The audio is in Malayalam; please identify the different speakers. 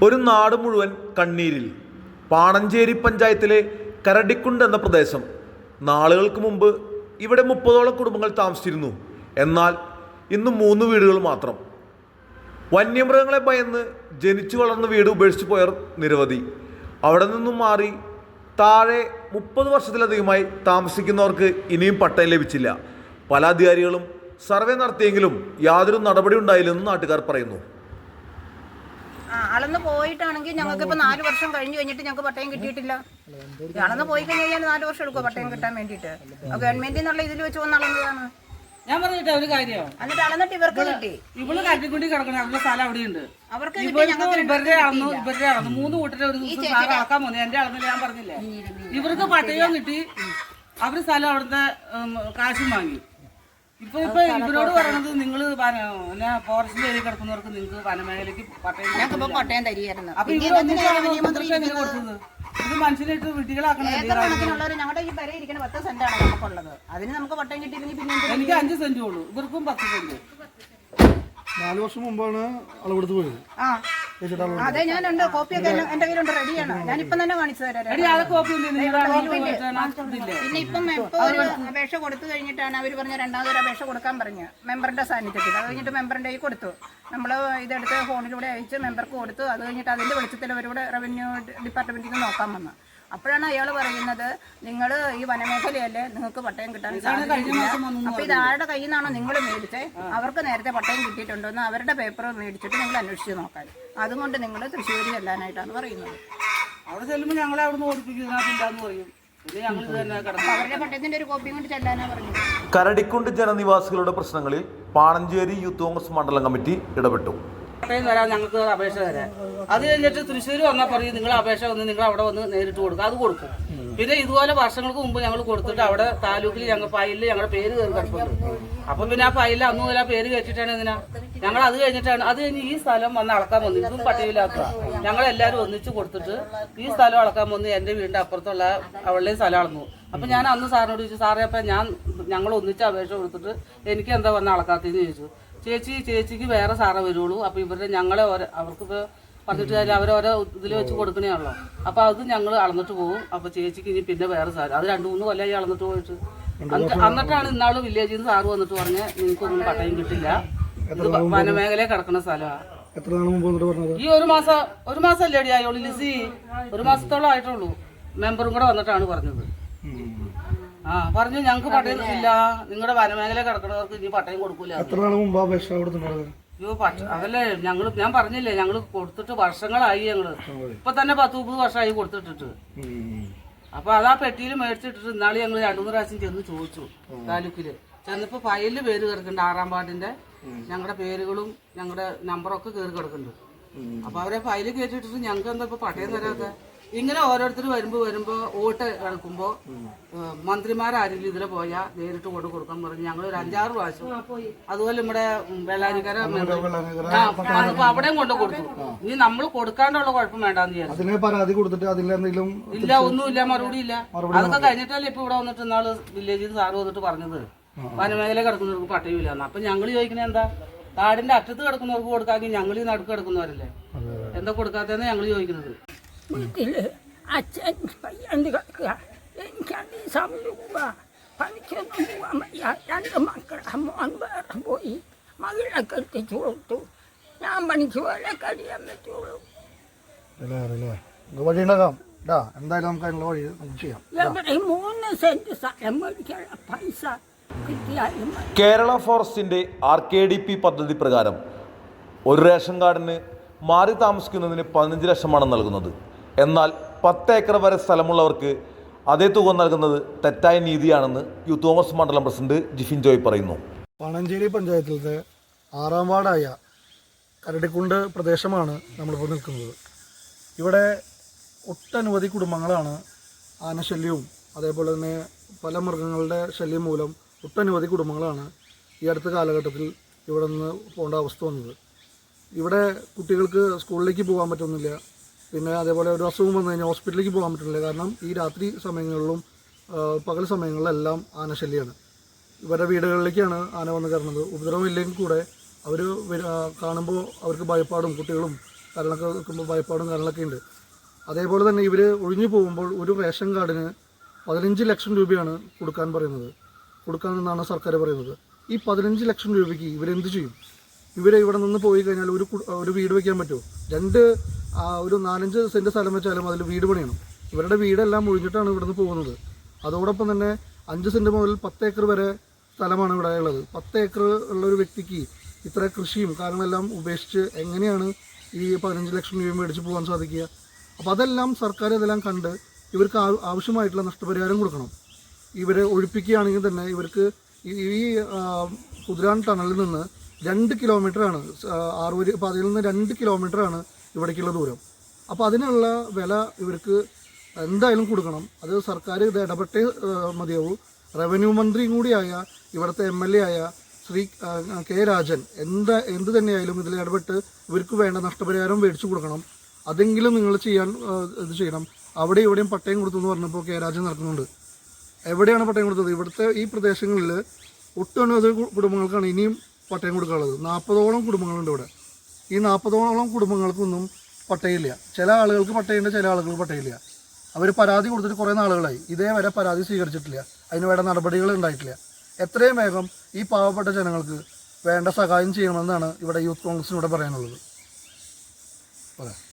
Speaker 1: ഒരു നാട് മുഴുവൻ കണ്ണീരിൽ. പാണഞ്ചേരി പഞ്ചായത്തിലെ കരടിക്കുണ്ട് എന്ന പ്രദേശം. നാളുകൾക്ക് മുമ്പ് ഇവിടെ 30ഓളം കുടുംബങ്ങൾ താമസിച്ചിരുന്നു. എന്നാൽ ഇന്ന് 3 വീടുകൾ മാത്രം. വന്യമൃഗങ്ങളെ ഭയന്ന് ജനിച്ചു വളർന്ന വീട് ഉപേക്ഷിച്ച് പോയവർ നിരവധി. അവിടെ നിന്നും മാറി താഴെ 30 വർഷത്തിലധികമായി താമസിക്കുന്നവർക്ക് ഇനിയും പട്ടയം ലഭിച്ചില്ല. പല അധികാരികളും സർവേ നടത്തിയെങ്കിലും യാതൊരു നടപടി ഉണ്ടായില്ലെന്ന് നാട്ടുകാർ പറയുന്നു.
Speaker 2: അളന്ന് പോയിട്ടാണെങ്കിൽ ഞങ്ങൾക്ക് ഇപ്പൊ 4 വർഷം കഴിഞ്ഞിട്ട് ഞങ്ങൾക്ക് പട്ടയം കിട്ടിയിട്ടില്ല. അളന്ന് പോയി കഴിഞ്ഞാൽ 4 വർഷം എടുക്കും പട്ടയം കിട്ടാൻ വേണ്ടിയിട്ട്. ഗവൺമെന്റിൽ നിന്നുള്ള ഇതിൽ വെച്ച് വന്ന് അളന്നതാണ്.
Speaker 3: ഞാൻ പറഞ്ഞിട്ട് ഒരു കാര്യം,
Speaker 2: എന്നിട്ട് അളന്നിട്ട് ഇവർക്ക് കിട്ടി.
Speaker 3: ഇവള് കാട്ടിക്കുണ്ടി കിടക്കണം, അവരുടെ സ്ഥലം അവിടെയുണ്ട്.
Speaker 2: അവർക്ക്
Speaker 3: ഇവരുടെ അളന്നു 3 കൂട്ടരെ ഒരു ദിവസം സാറ് അളക്കാൻ പോകുന്നത്. എന്റെ അളന്നില്ല, ഞാൻ പറഞ്ഞില്ലേ. ഇവർക്ക് പട്ടയം കിട്ടി, അവര് സ്ഥലം അവിടുത്തെ കാശും വാങ്ങി. ഇപ്പൊ ഇവരോട് പറയണത് നിങ്ങൾ ഫോറസ്റ്റിന്റെ ഏരിയ കിടക്കുന്നവർക്ക് നിങ്ങൾക്ക് വനമേഖലയ്ക്ക്
Speaker 2: പട്ടയം തരികയായിരുന്നു.
Speaker 3: അപ്പൊ ഇവർ കൊടുത്തത് ഇത് മനുഷ്യരായിട്ട് വീട്ടികളാക്കണം.
Speaker 2: ഞങ്ങളുടെ ഈ വരെ ഇരിക്കുന്ന 10 സെന്റാണ് നമുക്കുള്ളത്. അതിന് നമുക്ക് പട്ടയം കിട്ടിയില്ലെങ്കിൽ പിന്നെ
Speaker 3: എനിക്ക് 5 സെന്റ് ഉള്ളൂ, ഇവർക്കും 10 സെന്റ്.
Speaker 4: 4 വർഷം മുമ്പാണ് അളവെടുത്ത് പോയത്.
Speaker 2: അതെ, ഞാനുണ്ട്. കോപ്പിയൊക്കെ എന്റെ കയ്യിലുണ്ട്, റെഡിയാണ്. ഞാനിപ്പം തന്നെ കാണിച്ചു തരാം. പിന്നെ ഇപ്പം ഒരു അപേക്ഷ കൊടുത്തു കഴിഞ്ഞിട്ടാണ് അവർ പറഞ്ഞ 2ാമതൊരു അപേക്ഷ കൊടുക്കാൻ പറഞ്ഞു, മെമ്പറിന്റെ സാന്നിധ്യത്തിൽ. അത് കഴിഞ്ഞിട്ട് മെമ്പറിന്റെ കയ്യിൽ കൊടുത്തു. നമ്മൾ ഇതെടുത്ത് ഫോണിലൂടെ അയച്ച് മെമ്പർക്ക് കൊടുത്തു. അത് കഴിഞ്ഞിട്ട് അതിന്റെ വെളിച്ചത്തിൽ അവരോട് റവന്യൂ ഡിപ്പാർട്ട്മെന്റിൽ നിന്ന് നോക്കാൻ വന്നു. അപ്പോഴാണ് അയാൾ പറയുന്നത്, നിങ്ങൾ ഈ വനമേഖലയല്ലേ, നിങ്ങൾക്ക് പട്ടയം കിട്ടാൻ സാധിക്കില്ല. അപ്പൊ ഇത് ആരുടെ കയ്യിൽ നിന്നാണോ നിങ്ങൾ മേടിച്ചേ, അവർക്ക് നേരത്തെ പട്ടയം കിട്ടിയിട്ടുണ്ടോന്ന് അവരുടെ പേപ്പർ മേടിച്ചിട്ട് നിങ്ങൾ അന്വേഷിച്ച് നോക്കാൻ. അതുകൊണ്ട് നിങ്ങൾ തൃശ്ശൂർ ചെല്ലാനായിട്ടാണ് പറയുന്നത്.
Speaker 3: അവിടെ ചെല്ലുമ്പോൾ ഞങ്ങളെ അവിടെ നിന്ന് ഓടിപ്പിക്കുന്നതിനകത്തില്ലാന്ന് പറയും.
Speaker 2: അവരുടെ പട്ടയത്തിന്റെ ഒരു കോപ്പിയും കൊണ്ട് ചെല്ലാനാ പറഞ്ഞത്.
Speaker 1: കരടിക്കുണ്ട് ജനനിവാസികളുടെ പ്രശ്നങ്ങളിൽ പാണഞ്ചേരി യൂത്ത് കോൺഗ്രസ് മണ്ഡലം കമ്മിറ്റി ഇടപെട്ടു.
Speaker 3: പട്ടയം തരാം, ഞങ്ങൾക്ക് അപേക്ഷ തരാം. അത് കഴിഞ്ഞിട്ട് തൃശ്ശൂർ വന്നാൽ പറയും, നിങ്ങൾ അപേക്ഷ വന്ന് നിങ്ങൾ അവിടെ വന്ന് നേരിട്ട് കൊടുക്കുക. അത് കൊടുക്കും. പിന്നെ ഇതുപോലെ വർഷങ്ങൾക്ക് മുമ്പ് ഞങ്ങൾ കൊടുത്തിട്ട് അവിടെ താലൂക്കിൽ ഞങ്ങൾ ഫയലിൽ ഞങ്ങളുടെ പേര് കയറി കിടപ്പുണ്ട്. അപ്പം പിന്നെ ആ ഫയലിൽ അന്ന് മുതൽ ആ പേര് കയറ്റിട്ടാണ് ഇതിനാ ഞങ്ങൾ അത് കഴിഞ്ഞിട്ടാണ്. അത് കഴിഞ്ഞ് ഈ സ്ഥലം വന്ന് അളക്കാൻ വന്നു. ഇതും പട്ടയമില്ലാത്ത ഞങ്ങളെല്ലാവരും ഒന്നിച്ച് കൊടുത്തിട്ട് ഈ സ്ഥലം അളക്കാൻ വന്ന് എൻ്റെ വീടിൻ്റെ അപ്പുറത്തുള്ള അവളുടെയും സ്ഥലം അളന്നു. അപ്പം ഞാൻ അന്ന് സാറിനോട് ചോദിച്ചു, സാറേ അപ്പം ഞങ്ങൾ ഒന്നിച്ച് അപേക്ഷ കൊടുത്തിട്ട് എനിക്ക് എന്താ വന്ന് അളക്കാത്തതെന്ന് ചോദിച്ചു. ചേച്ചിക്ക് വേറെ സാറേ വരുള്ളൂ. അപ്പോൾ ഇവരുടെ ഞങ്ങളെ അവർക്കിപ്പോൾ പറഞ്ഞിട്ട് കാര്യം അവരോരോ ഇതിൽ വെച്ച് കൊടുക്കണേയാണല്ലോ. അപ്പോൾ അത് ഞങ്ങൾ അളന്നിട്ട് പോകും. അപ്പോൾ ചേച്ചിക്ക് ഇനി പിന്നെ വേറെ സാറ് അത് 2-3 കൊല്ലമായി അളന്നിട്ട് പോയിട്ട്. എന്നിട്ടാണ് ഇന്നാൾ വില്ലേജിൽ നിന്ന് സാറ് വന്നിട്ട് പറഞ്ഞ് നിങ്ങൾക്കൊന്നും പട്ടയം കിട്ടില്ല, ഇത് വനമേഖലയിൽ കിടക്കുന്ന സ്ഥലമാണ്. ഈ ഒരു മാസം അല്ലേടി ആയോളൂ ലിസി, 1 മാസത്തോളം ആയിട്ടുള്ളൂ. മെമ്പറും കൂടെ വന്നിട്ടാണ് പറഞ്ഞത്. പറഞ്ഞു ഞങ്ങൾക്ക് പട്ടയം ഇല്ല, നിങ്ങളുടെ വനമേഖല കിടക്കുന്നവർക്ക് ഇനി പട്ടയം കൊടുക്കൂല. അയ്യോ അതല്ലേ ഞാൻ പറഞ്ഞില്ലേ, ഞങ്ങൾ കൊടുത്തിട്ട് വർഷങ്ങളായി. ഞങ്ങള് ഇപ്പൊ തന്നെ 10-30 വർഷമായി കൊടുത്തിട്ടിട്ട്. അപ്പൊ അതാ പെട്ടിയിൽ മേടിച്ചിട്ടിട്ട് ഇന്നാള് ഞങ്ങൾ 2-3 പ്രാവശ്യം ചെന്ന് ചോദിച്ചു താലൂക്കില്. ചെന്നപ്പോ ഫയലില് പേര് കിടക്കുന്നുണ്ട്, 6ാം വാർഡിന്റെ ഞങ്ങളുടെ പേരുകളും ഞങ്ങളുടെ നമ്പറൊക്കെ കയറി കിടക്കുന്നുണ്ട്. അപ്പൊ അവരെ ഫയല് കയറ്റിട്ടിട്ട് ഞങ്ങൾക്ക് എന്താ ഇപ്പൊ പട്ടയം തരാത്ത. ഇങ്ങനെ ഓരോരുത്തർ വരുമ്പോ വോട്ട് എടുക്കുമ്പോ മന്ത്രിമാരാരെങ്കിലും ഇതിലെ പോയാൽ നേരിട്ട് കൊണ്ട് കൊടുക്കാൻ പറഞ്ഞു. ഞങ്ങൾ ഒരു 5-6 പ്രാവശ്യം അതുപോലെ നമ്മുടെ വെള്ളാരിക്കര അപ്പൊ അവിടെയും കൊണ്ട് കൊടുത്തു. ഇനി നമ്മൾ കൊടുക്കാണ്ടുള്ള കുഴപ്പം വേണ്ടാന്ന് വിചാരിച്ചു. ഇല്ല, ഒന്നുമില്ല, മറുപടി ഇല്ല. അതൊക്കെ കഴിഞ്ഞിട്ടല്ലേ ഇപ്പൊ ഇവിടെ വന്നിട്ട് ഇന്നാള് വില്ലേജിൽ നിന്ന് സാറ് വന്നിട്ട് പറഞ്ഞത് വനമേഖല കിടക്കുന്നവർക്ക് പട്ടയമില്ലാന്ന്. അപ്പൊ ഞങ്ങൾ ചോദിക്കണേ എന്താ, കാടിന്റെ അറ്റത്ത് കിടക്കുന്നവർക്ക് കൊടുക്കാമെങ്കിൽ ഞങ്ങൾ ഈ നടുക്ക് കിടക്കുന്നവരല്ലേ, എന്താ കൊടുക്കാത്തതെന്ന് ഞങ്ങൾ ചോദിക്കുന്നത്.
Speaker 5: വീട്ടില് അച്ഛൻ പയ്യാണ്ട് കിടക്കുക. എനിക്കാണെങ്കിൽ സമയം പണിക്കൊന്നും പോകാൻ വയ്യ. 2 മക്കൾ, മോൻ വേറെ പോയി, മകളെ കെട്ടിച്ചു കൊടുത്തു. ഞാൻ പണിക്ക് പോലെ കഴിയാൻ പറ്റുള്ളൂ.
Speaker 4: എന്തായാലും നമുക്ക് അതിനുള്ള വഴി ചെയ്യാം.
Speaker 5: എവിടെ 3 സെന്റ് സ്ഥലം മേടിക്കാനുള്ള പൈസ കിട്ടിയാലും.
Speaker 1: കേരള ഫോറസ്റ്റിന്റെ RKDP പദ്ധതി പ്രകാരം ഒരു റേഷൻ കാർഡിന് മാറി താമസിക്കുന്നതിന് 15 ലക്ഷമാണ് നൽകുന്നത്. എന്നാൽ 10 ഏക്കർ വരെ സ്ഥലമുള്ളവർക്ക് അതേ തുക നൽകുന്നത് തെറ്റായ നീതിയാണെന്ന് യൂത്ത് കോൺഗ്രസ് മണ്ഡലം പ്രസിഡന്റ് ജിഫിൻ ജോയ് പറയുന്നു.
Speaker 4: പാണഞ്ചേരി പഞ്ചായത്തിലത്തെ 6ാം വാർഡായ കരടിക്കുണ്ട് പ്രദേശമാണ് നമ്മളിപ്പോൾ നിൽക്കുന്നത്. ഇവിടെ ഒട്ടനവധി കുടുംബങ്ങളാണ് ആനശല്യവും അതേപോലെ തന്നെ പല മൃഗങ്ങളുടെ ശല്യം മൂലം ഒട്ടനവധി കുടുംബങ്ങളാണ് ഈ അടുത്ത കാലഘട്ടത്തിൽ ഇവിടെ നിന്ന് പോകേണ്ട അവസ്ഥ വന്നത്. ഇവിടെ കുട്ടികൾക്ക് സ്കൂളിലേക്ക് പോകാൻ പറ്റുന്നില്ല. പിന്നെ അതേപോലെ ഒരു അസുഖം വന്നു കഴിഞ്ഞാൽ ഹോസ്പിറ്റലിലേക്ക് പോകാൻ പറ്റുന്നില്ല. കാരണം ഈ രാത്രി സമയങ്ങളിലും പകൽ സമയങ്ങളിലെല്ലാം ആനശല്യമാണ്. ഇവരുടെ വീടുകളിലേക്കാണ് ആന വന്ന് കയറുന്നത്. ഉപദ്രവം ഇല്ലെങ്കിൽ കൂടെ അവർ കാണുമ്പോൾ അവർക്ക് ഭയപ്പാടും കുട്ടികളും കാര്യങ്ങളൊക്കെ നിൽക്കുമ്പോൾ ഭയപ്പാടും കാര്യങ്ങളൊക്കെ ഉണ്ട്. അതേപോലെ തന്നെ ഇവർ ഒഴിഞ്ഞു പോകുമ്പോൾ ഒരു റേഷൻ കാർഡിന് 15 ലക്ഷം രൂപയാണ് കൊടുക്കാനെന്നാണ് സർക്കാർ പറയുന്നത്. ഈ 15 ലക്ഷം രൂപയ്ക്ക് ഇവരെന്ത് ചെയ്യും? ഇവിടെ നിന്ന് പോയി കഴിഞ്ഞാൽ ഒരു വീട് വയ്ക്കാൻ പറ്റുമോ? ഒരു 4-5 സെൻറ്റ് സ്ഥലം വെച്ചാലും അതിൽ വീട് പണിയണം. ഇവരുടെ വീടെല്ലാം ഒഴിഞ്ഞിട്ടാണ് ഇവിടുന്ന് പോകുന്നത്. അതോടൊപ്പം തന്നെ 5 സെൻറ്റ് മുതൽ 10 ഏക്കർ വരെ സ്ഥലമാണ് ഇവിടെ ഉള്ളത്. 10 ഏക്കർ ഉള്ളൊരു വ്യക്തിക്ക് ഇത്ര കൃഷിയും കാര്യങ്ങളെല്ലാം ഉപേക്ഷിച്ച് എങ്ങനെയാണ് ഈ 15 ലക്ഷം രൂപ മേടിച്ച് പോകാൻ സാധിക്കുക? അപ്പോൾ അതെല്ലാം സർക്കാർ ഇതെല്ലാം കണ്ട് ഇവർക്ക് ആവശ്യമായിട്ടുള്ള നഷ്ടപരിഹാരം കൊടുക്കണം. ഇവരെ ഒഴിപ്പിക്കുകയാണെങ്കിൽ തന്നെ ഇവർക്ക് ഈ കുതിരാൻ ടണലിൽ നിന്ന് 2 കിലോമീറ്ററാണ്, ആറുവരി പാതയിൽ നിന്ന് 2 കിലോമീറ്ററാണ് ഇവിടേക്കുള്ള ദൂരം. അപ്പോൾ അതിനുള്ള വില ഇവർക്ക് എന്തായാലും കൊടുക്കണം. അത് സർക്കാർ ഇത് ഇടപെട്ടേ മതിയാവൂ. റവന്യൂ മന്ത്രിയും കൂടിയായ ഇവിടുത്തെ MLA ആയ ശ്രീ കെ രാജൻ എന്ത് തന്നെയായാലും ഇതിൽ ഇടപെട്ട് ഇവർക്ക് വേണ്ട നഷ്ടപരിഹാരം മേടിച്ചു കൊടുക്കണം. അതെങ്കിലും നിങ്ങൾ ഇത് ചെയ്യണം. അവിടെ ഇവിടെയും പട്ടയം കൊടുത്തു എന്ന് പറഞ്ഞപ്പോൾ കെ രാജൻ നടക്കുന്നുണ്ട്. എവിടെയാണ് പട്ടയം കൊടുത്തത്? ഇവിടുത്തെ ഈ പ്രദേശങ്ങളിൽ ഒട്ടനവധി കുടുംബങ്ങൾക്കാണ് ഇനിയും പട്ടയം കൊടുക്കാനുള്ളത്. 40ഓളം കുടുംബങ്ങളുണ്ട് ഇവിടെ. ഈ 40ഓളം കുടുംബങ്ങൾക്കൊന്നും പട്ടയമില്ല. ചില ആളുകൾക്ക് പട്ടയമുണ്ട്, ചില ആളുകൾക്ക് പട്ടയമില്ല. അവർ പരാതി കൊടുത്തിട്ട് കുറേ നാളുകളായി. ഇതേവരെ പരാതി സ്വീകരിച്ചിട്ടില്ല. അതിന് വേണ്ട നടപടികൾ ഉണ്ടായിട്ടില്ല. എത്രയും വേഗം ഈ പാവപ്പെട്ട ജനങ്ങൾക്ക് വേണ്ട സഹായം ചെയ്യണമെന്നാണ് ഇവിടെ യൂത്ത് കോൺഗ്രസിനൂടെ പറയാനുള്ളത്.